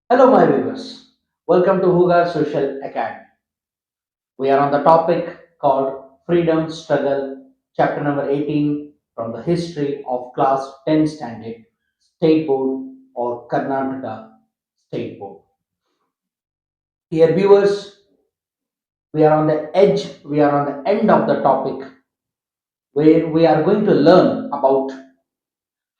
Hello, my viewers. Welcome to Huga Social Academy. We are on the topic called Freedom Struggle, chapter number 18 from the history of class 10 standard, state board or Karnataka state board. Dear viewers, we are on the edge, we are on the end of the topic where we are going to learn about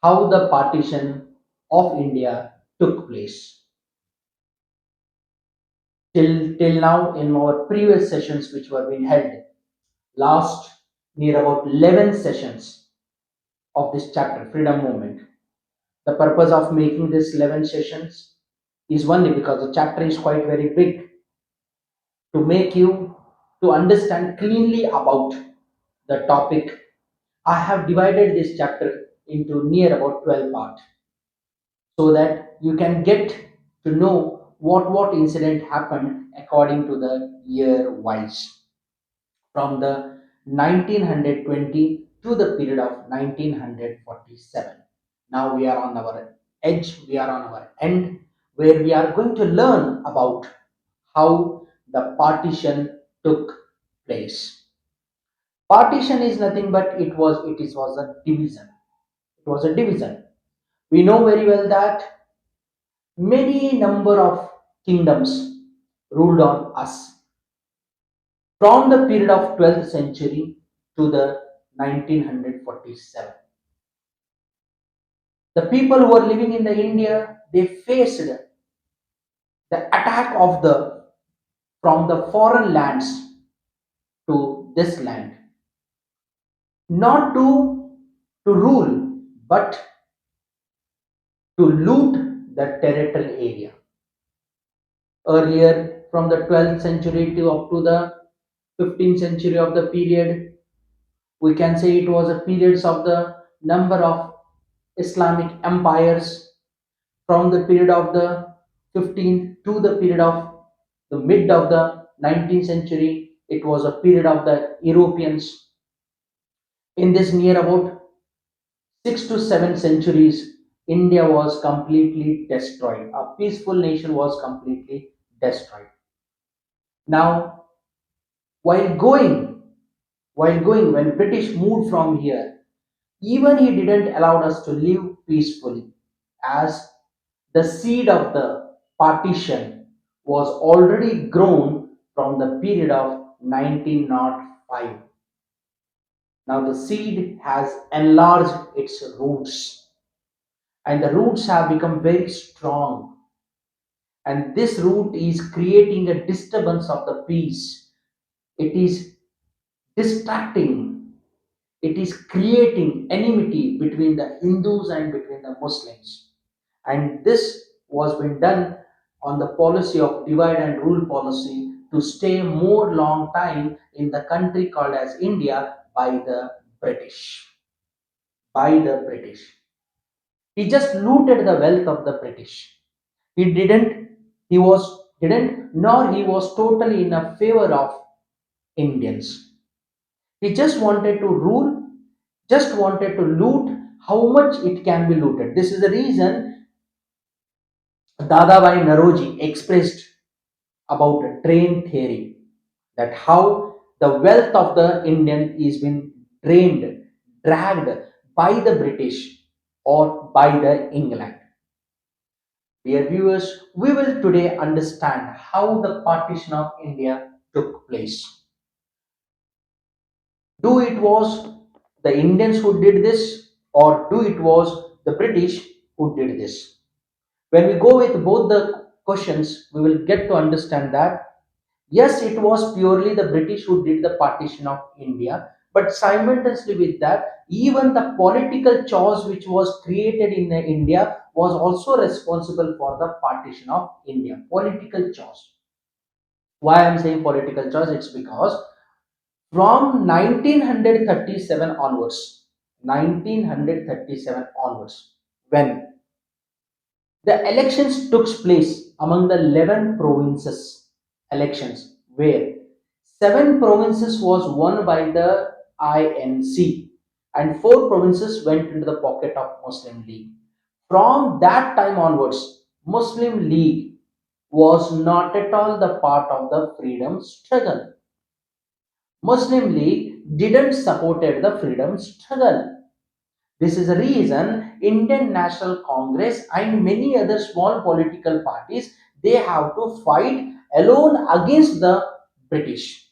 how the partition of India took place. Till now, in our previous sessions which were being held, last near about 11 sessions of this chapter, Freedom Movement. The purpose of making this 11 sessions is only because the chapter is quite very big to make you to understand cleanly about the topic. I have divided this chapter into near about 12 parts so that you can get to know what incident happened according to the year wise from the 1920 to the period of 1947. Now we are on our edge, we are on our end, where we are going to learn about how the partition took place. Partition is nothing but it was a division. It was a division. We know very well that many number of kingdoms ruled on us from the period of 12th century to the 1947. The people who were living in the India, they faced the attack of the from the foreign lands to this land, not to rule, but to loot the territorial area. Earlier, from the 12th century to up to the 15th century of the period, we can say it was a periods of the number of Islamic empires from the period of the 15th to the period of the mid of the 19th century. It was a period of the Europeans. In this near about 6 to 7 centuries, India was completely destroyed. A peaceful nation was completely destroyed. Now, while going, when British moved from here, even he didn't allow us to live peacefully, as the seed of the partition was already grown from the period of 1905. Now the seed has enlarged its roots, and the roots have become very strong, and this root is creating a disturbance of the peace. It is distracting, it is creating enmity between the Hindus and between the Muslims. And this was been done on the policy of divide and rule policy to stay more long time in the country called as India by the British. By the British. He just looted the wealth of the British. He didn't, he was didn't, nor he was totally in a favor of Indians. He just wanted to rule, just wanted to loot how much it can be looted. This is the reason Dadabhai Naroji expressed about a drain theory, that how the wealth of the Indian is being drained, dragged by the British or by the England. Dear viewers, we will today understand how the partition of India took place. Do it was the Indians who did this, or do it was the British who did this? When we go with both the questions, we will get to understand that yes, it was purely the British who did the partition of India, but simultaneously with that, even the political chaos which was created in India was also responsible for the partition of India. Political chaos. Why I'm saying political chaos? It's because from 1937 onwards, 1937 onwards, when the elections took place among the 11 provinces elections, where 7 provinces was won by the INC and 4 provinces went into the pocket of Muslim League. From that time onwards, Muslim League was not at all the part of the freedom struggle. Muslim League didn't supported the freedom struggle. This is the reason Indian National Congress and many other small political parties, they have to fight alone against the British,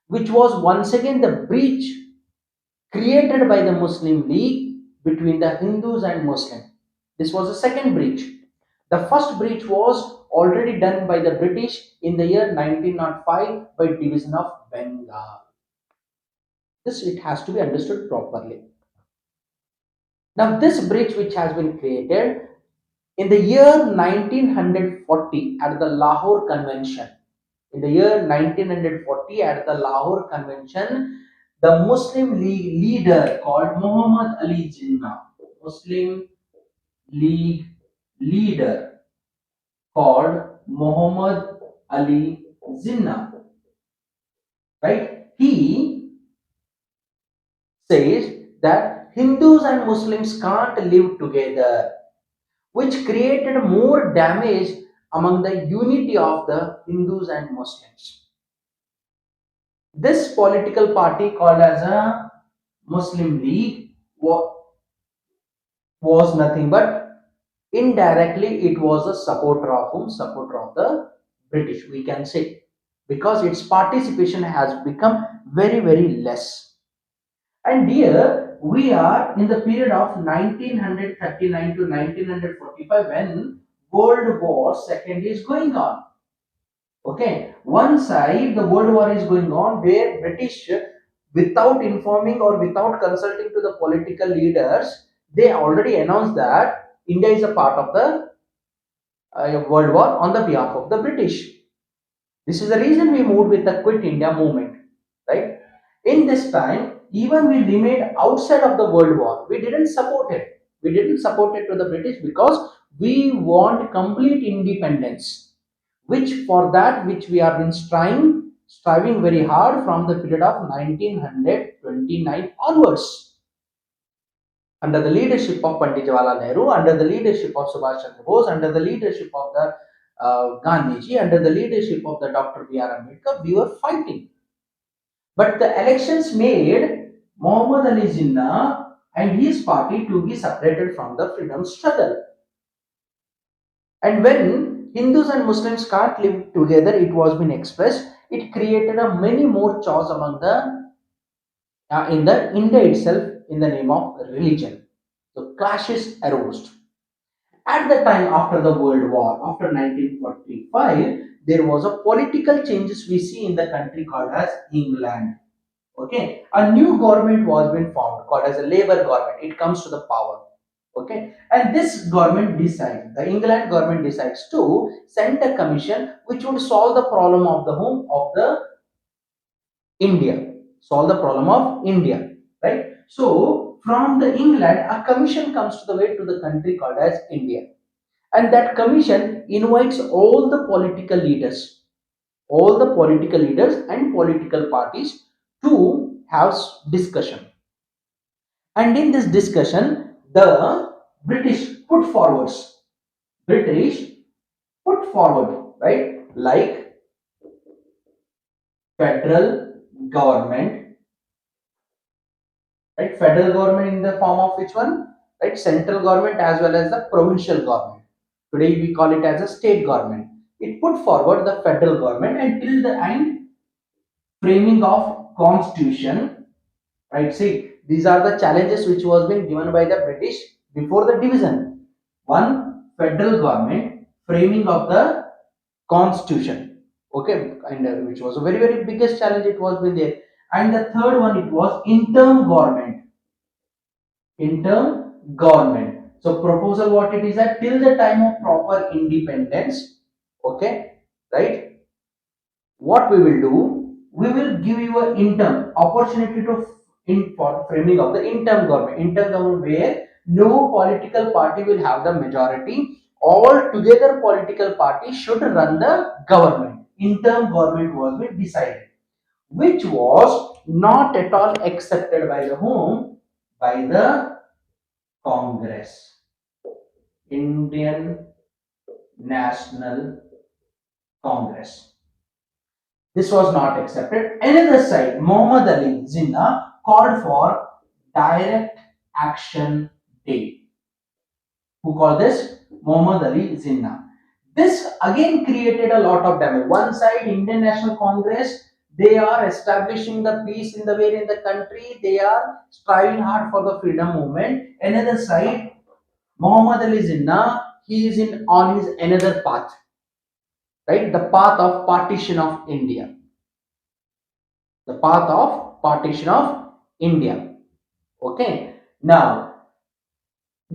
which was once again the breach created by the Muslim League between the Hindus and Muslims. This was the second breach. The first breach was already done by the British in the year 1905 by division of Bengal. This it has to be understood properly. Now, this bridge which has been created in the year 1940 at the Lahore Convention, in the year 1940 at the Lahore Convention, the Muslim League leader called Muhammad Ali Jinnah, Muslim League leader called Muhammad Ali Jinnah, right? He says that Hindus and Muslims can't live together, which created more damage among the unity of the Hindus and Muslims. This political party called as a Muslim League was nothing but indirectly it was a supporter of whom? Supporter of the British, we can say, because its participation has become very, very less. And here we are in the period of 1939 to 1945 when World War II is going on. Okay, one side the World War is going on where British, without informing or without consulting to the political leaders, they already announced that India is a part of the World War on the behalf of the British. This is the reason we moved with the Quit India movement, right? In this time, even we remained outside of the World War. We didn't support it. We didn't support it to the British because we want complete independence, which for that which we have been striving very hard from the period of 1929 onwards. Under the leadership of Pandit Jawaharlal Nehru, under the leadership of Subhash Chandra Bose, under the leadership of the Gandhiji, under the leadership of the Dr. B.R. Ambedkar, we were fighting. But the elections made Muhammad Ali Jinnah and his party to be separated from the freedom struggle. And when Hindus and Muslims can't live together, it was been expressed. It created a many more chaos among the in the India itself in the name of religion. So clashes arose. At the time after the World War, after 1945, there was a political changes we see in the country called as England. Okay, a new government was been formed called as a Labour government. It comes to the power. Okay, and this government decides, the England government decides to send a commission which would solve the problem of the home of the India, solve the problem of India, right? So from the England, a commission comes to the way to the country called as India, and that commission invites all the political leaders and political parties to have discussion. And in this discussion, the British put forwards, British put forward, right? Like federal government, right? Federal government in the form of which one? Right? Central government as well as the provincial government. Today we call it as a state government. It put forward the federal government until the end framing of constitution, right? See, these are the challenges which was being given by the British before the division. One, federal government, framing of the constitution, okay, and which was a very, very biggest challenge it was been there. And the third one, it was interim government. So proposal what it is that till the time of proper independence, okay, right, what we will do, we will give you an interim opportunity to in for framing of the interim government where no political party will have the majority. All together political parties should run the government. Interim government was been decided, which was not at all accepted by the whom? By the Congress, Indian National Congress. This was not accepted. Another side, Muhammad Ali Jinnah called for direct action day. Who called this? Muhammad Ali Jinnah. This again created a lot of damage. One side, Indian National Congress, they are establishing the peace in the way in the country. They are striving hard for the freedom movement. Another side, Muhammad Ali Jinnah, he is in on his another path, right? The path of partition of India. The path of partition of India. Okay. Now,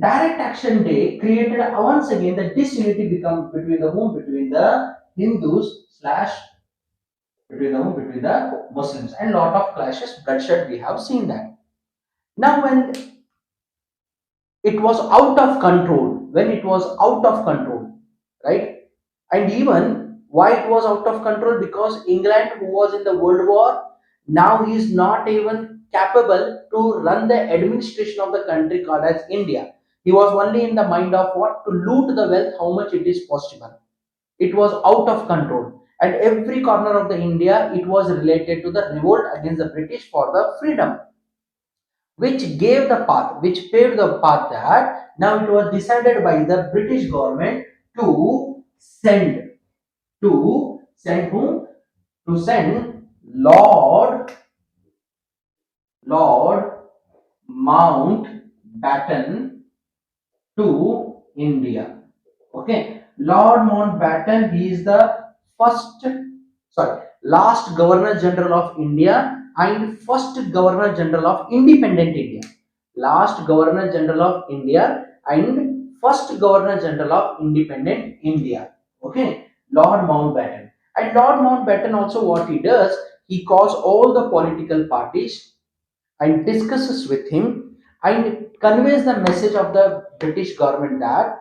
direct action day created once again the disunity become between the whom between the Hindus slash between the Muslims, and lot of clashes, bloodshed. We have seen that. Now, when it was out of control, right? And even why it was out of control, because England, who was in the World War, now he is not even capable to run the administration of the country called as India. He was only in the mind of what, to loot the wealth, how much it is possible. It was out of control, and every corner of the India, it was related to the revolt against the British for the freedom, which paved the path that now it was decided by the British government to send whom? To send Lord Mountbatten to India. Okay, Lord Mountbatten, he is the first, last Governor General of India and first Governor General of Independent India. Last Governor General of India and first Governor General of Independent India. Okay, Lord Mountbatten. And Lord Mountbatten also, what he does, he calls all the political parties and discusses with him and conveys the message of the British government that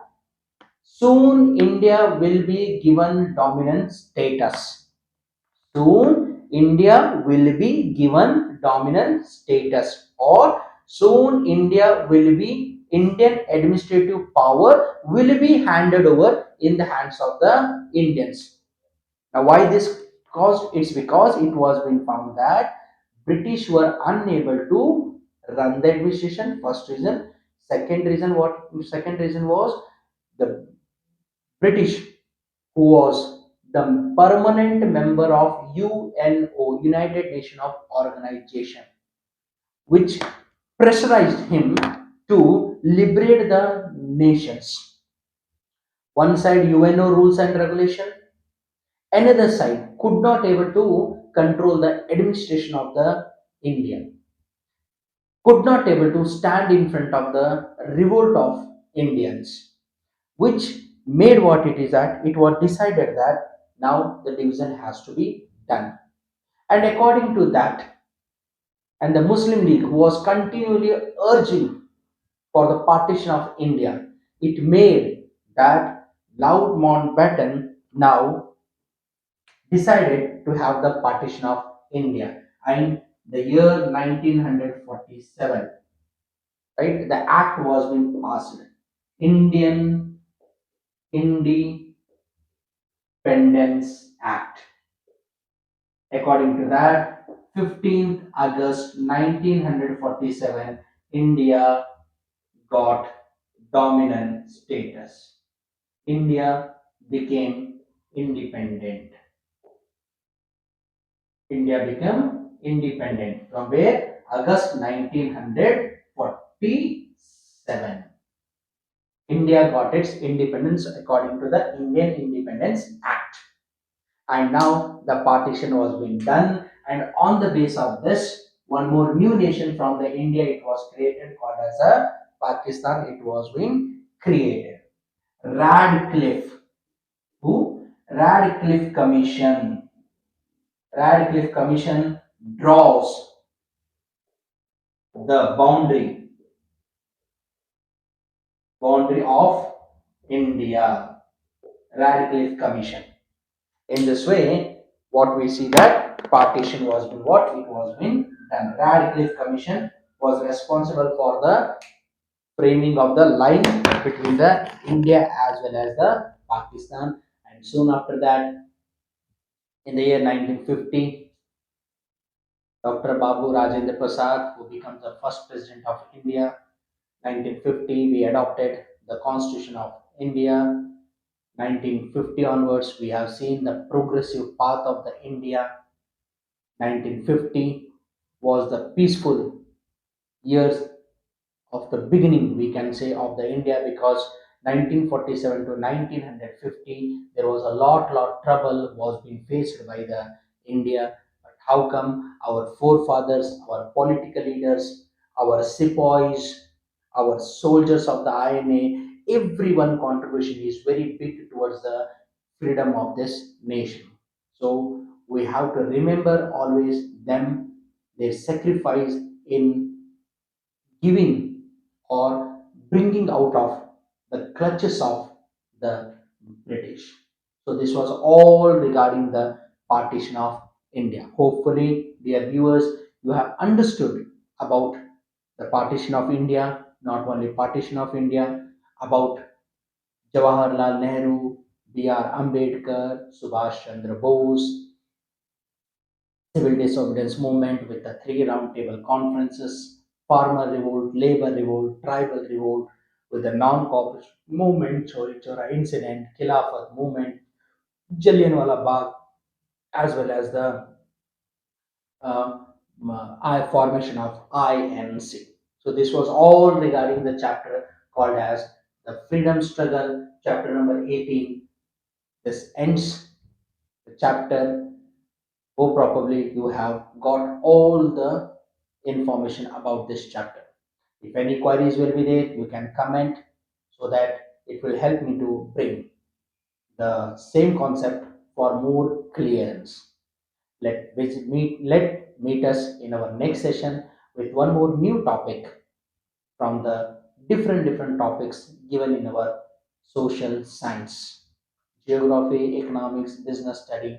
soon India will be given dominant status. Soon India will be given dominant status, or soon India will be Indian administrative power will be handed over in the hands of the Indians. Now, why this caused? It's because it was been found that British were unable to run the administration. First reason. Second reason, what? Second reason was the British, who was the permanent member of UNO, United Nations of Organization, which pressurized him to liberate the nations. One side UNO rules and regulation, another side could not able to control the administration of the India, could not able to stand in front of the revolt of Indians, which made what it is that it was decided that now the division has to be done. And according to that, and the Muslim League, who was continually urging for the partition of India, it made that Lord Mountbatten now decided to have the partition of India. And the year 1947, right, the act was being passed, Indian Independence Act. According to that, 15th August 1947, India got dominant status. India became independent. India became independent from where? August 1947. India got its independence according to the Indian Independence Act. And now the partition was being done, and on the base of this, one more new nation from the India, it was created, called as a Pakistan. It was being created. Radcliffe, who? Radcliffe Commission draws the boundary of India. Radcliffe Commission. In this way, what we see that partition was been what it was been done. Radcliffe Commission was responsible for the framing of the line between the India as well as the Pakistan, and soon after that, In the year 1950, Dr. Babu Rajendra Prasad, who becomes the first president of India, 1950, we adopted the Constitution of India. 1950 onwards, we have seen the progressive path of the India. 1950 was the peaceful years of the beginning, we can say, of the India, because 1947 to 1950 there was a lot trouble was being faced by the India. But how come our forefathers, our political leaders, our sepoys, our soldiers of the INA, everyone contribution is very big towards the freedom of this nation. So we have to remember always them, their sacrifice in giving or bringing out of the clutches of the British. So this was all regarding the partition of India. Hopefully, dear viewers, you have understood about the partition of India, not only partition of India, about Jawaharlal Nehru, B.R. Ambedkar, Subhash Chandra Bose, civil disobedience movement with the three roundtable conferences, farmer revolt, labor revolt, tribal revolt, with the non-cooperation movement, Chori Chora incident, Khilafat movement, Jallianwala Bagh, as well as the formation of INC. So this was all regarding the chapter called as the freedom struggle, chapter number 18. This ends the chapter. Oh, probably you have got all the information about this chapter. If any queries will be there, you can comment so that it will help me to bring the same concept for more clearance. Let meet us in our next session with one more new topic from the different topics given in our social science, geography, economics, business study,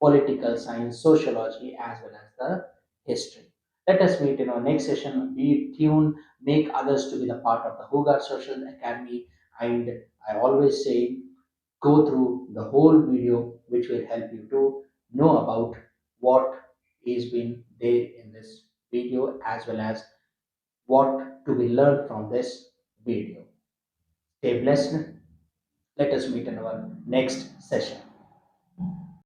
political science, sociology, as well as the history. Let us meet in our next session. Be tuned, make others to be the part of the Hogarth Social Academy. And I always say, go through the whole video, which will help you to know about what is been there in this video, as well as what to be learned from this video. Stay blessed. Let us meet in our next session.